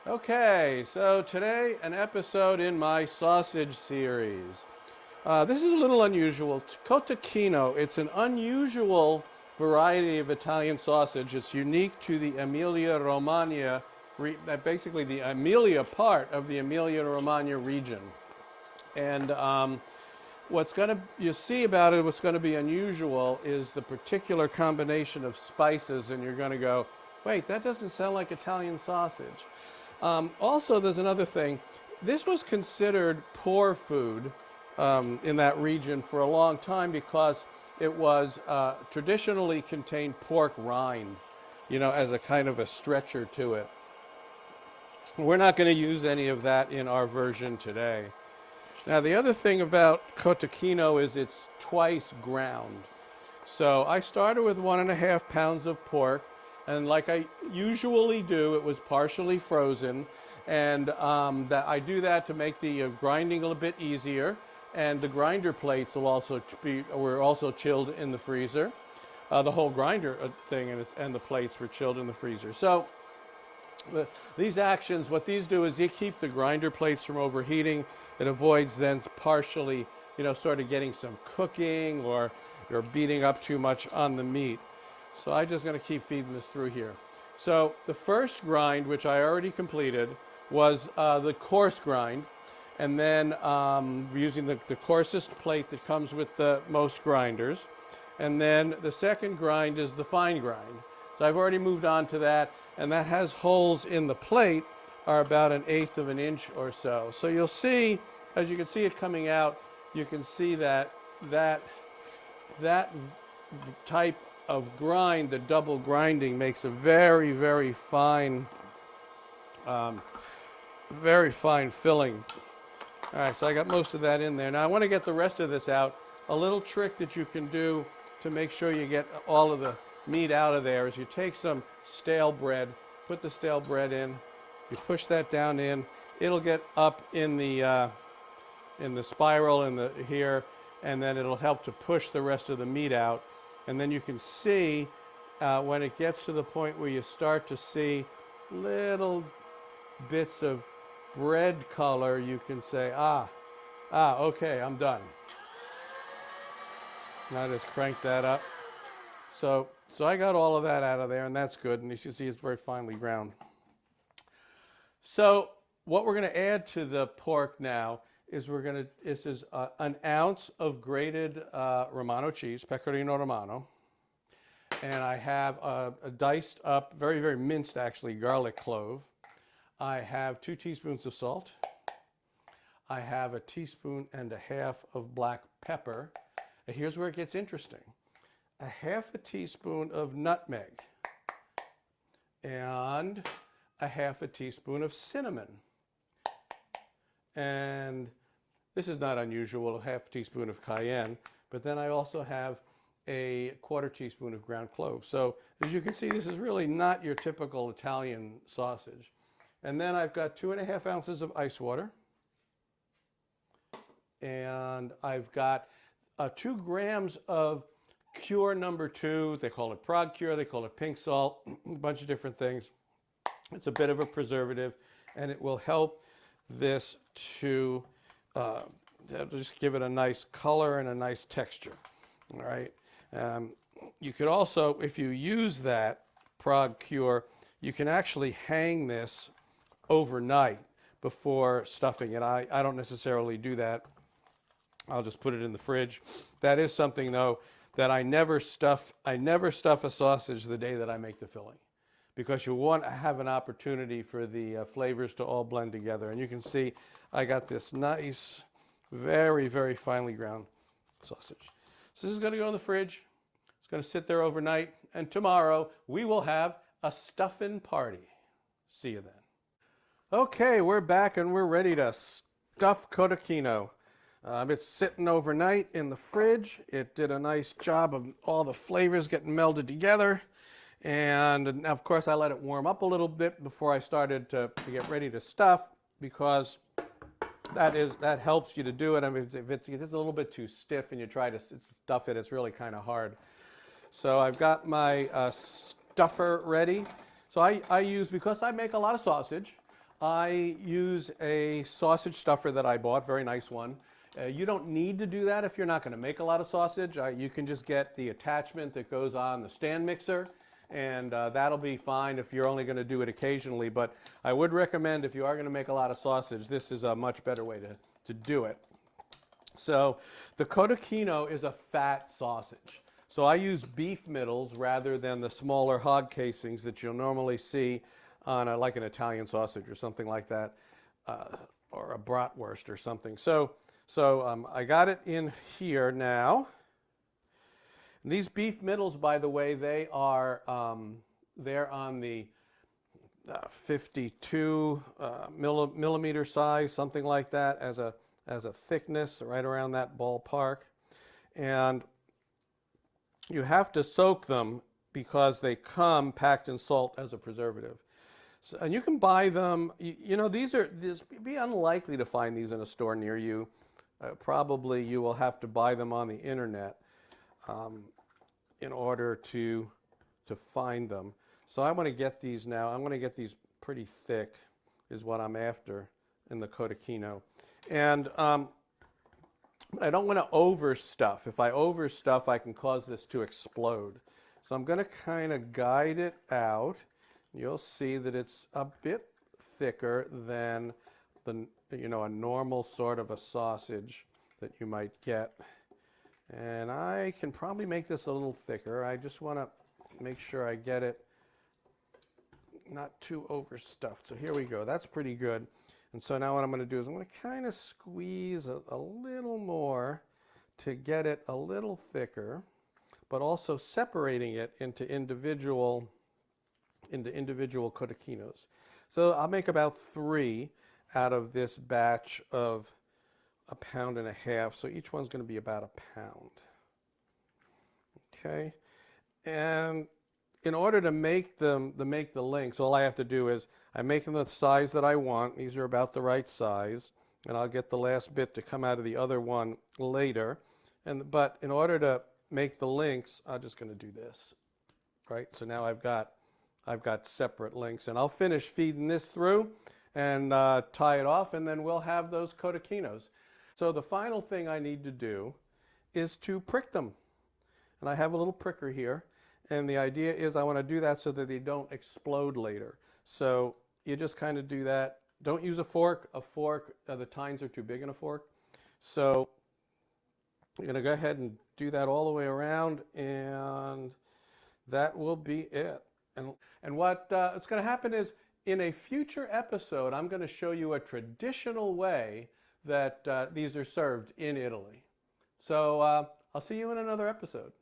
Okay, so today an episode in my sausage series. This is a little unusual. Cotechino, it's an unusual variety of Italian sausage. It's unique to the Emilia-Romagna, basically the Emilia part of the Emilia-Romagna region. And you see about it, what's going to be unusual is the particular combination of spices, and you're going to go, wait, that doesn't sound like Italian sausage. Also, there's another thing. This was considered poor food in that region for a long time because it was traditionally contained pork rind, as a kind of a stretcher to it. We're not going to use any of that in our version today. Now, the other thing about Cotechino is it's twice ground. So I started with 1.5 pounds of pork, and like I usually do, it was partially frozen. And I do that to make the grinding a little bit easier. And the grinder plates were also chilled in the freezer. The whole grinder thing and the plates were chilled in the freezer. So these actions, what these do is they keep the grinder plates from overheating. It avoids then partially, sort of getting some cooking or beating up too much on the meat. So I'm just going to keep feeding this through here. So the first grind, which I already completed, was the coarse grind. And then using the coarsest plate that comes with the most grinders. And then the second grind is the fine grind. So I've already moved on to that, and that has holes in the plate are about 1/8 of an inch or so. So you'll see, as you can see it coming out, you can see that type of grind, the double grinding, makes a very, very fine filling. All right, so I got most of that in there. Now I want to get the rest of this out. A little trick that you can do to make sure you get all of the meat out of there is you take some stale bread, put the stale bread in, you push that down in, it'll get up in the spiral here, and then it'll help to push the rest of the meat out. And then you can see when it gets to the point where you start to see little bits of bread color, you can say, okay, I'm done. Now just crank that up. So I got all of that out of there, and that's good. And you can see it's very finely ground. So what we're going to add to the pork now is this is 1 ounce of grated Romano cheese, Pecorino Romano. And I have a diced up, very, very minced actually, garlic clove. I have 2 teaspoons of salt. I have 1.5 teaspoons of black pepper. And here's where it gets interesting. 1/2 teaspoon of nutmeg. And 1/2 teaspoon of cinnamon. And this is not unusual, 1/2 teaspoon of cayenne. But then I also have 1/4 teaspoon of ground clove. So as you can see, this is really not your typical Italian sausage. And then I've got 2.5 ounces of ice water. And I've got 2 grams of cure number 2. They call it Prague cure, they call it pink salt, a bunch of different things. It's a bit of a preservative, and it will help this to just give it a nice color and a nice texture. All right. You could also, if you use that Prague cure, you can actually hang this overnight before stuffing it. I don't necessarily do that. I'll just put it in the fridge. That is something, though, that I never stuff a sausage the day that I make the filling, because you want to have an opportunity for the flavors to all blend together. And you can see I got this nice, very, very finely ground sausage. So this is going to go in the fridge. It's going to sit there overnight, and tomorrow we will have a stuffing party. See you then. Okay, we're back and we're ready to stuff Cotechino. It's sitting overnight in the fridge. It did a nice job of all the flavors getting melded together. And of course I let it warm up a little bit before I started to get ready to stuff, because that helps you to do it. I mean, if it's a little bit too stiff and you try to stuff it, it's really kind of hard. So I've got my stuffer ready. So I use, because I make a lot of sausage, I use a sausage stuffer that I bought, very nice one. You don't need to do that if you're not going to make a lot of sausage. You can just get the attachment that goes on the stand mixer, and that'll be fine if you're only going to do it occasionally. But I would recommend, if you are going to make a lot of sausage, this is a much better way to do it. So the Cotechino is a fat sausage. So I use beef middles rather than the smaller hog casings that you'll normally see on like an Italian sausage or something like that, or a bratwurst or something. So I got it in here now. And these beef middles, by the way, they are they're on the 52 millimeter size, something like that, as a thickness, right around that ballpark. And you have to soak them because they come packed in salt as a preservative. So, and you can buy them, you know, this be unlikely to find these in a store near you. Probably you will have to buy them on the internet in order to find them. So I want to get these now. I'm going to get these pretty thick is what I'm after in the Cotechino. And I don't want to overstuff. If I overstuff, I can cause this to explode. So I'm going to kind of guide it out. You'll see that it's a bit thicker than a normal sort of a sausage that you might get. And I can probably make this a little thicker. I just want to make sure I get it not too overstuffed. So here we go. That's pretty good. And so now what I'm going to do is I'm going to kind of squeeze a little more to get it a little thicker, but also separating it into individual Cotechinos. So I'll make about 3 out of this batch of 1.5 pounds. So each one's going to be about 1 pound. Okay, and in order to make the links, all I have to do is I make them the size that I want. These are about the right size, and I'll get the last bit to come out of the other one later. But in order to make the links, I'm just going to do this, right? So now I've got separate links, and I'll finish feeding this through and tie it off, and then we'll have those Cotechinos. So the final thing I need to do is to prick them, and I have a little pricker here. And the idea is I want to do that so that they don't explode later. So you just kind of do that. Don't use a fork. The tines are too big in a fork. So you're going to go ahead and do that all the way around, and that will be it. And what's going to happen is in a future episode, I'm going to show you a traditional way that these are served in Italy. So I'll see you in another episode.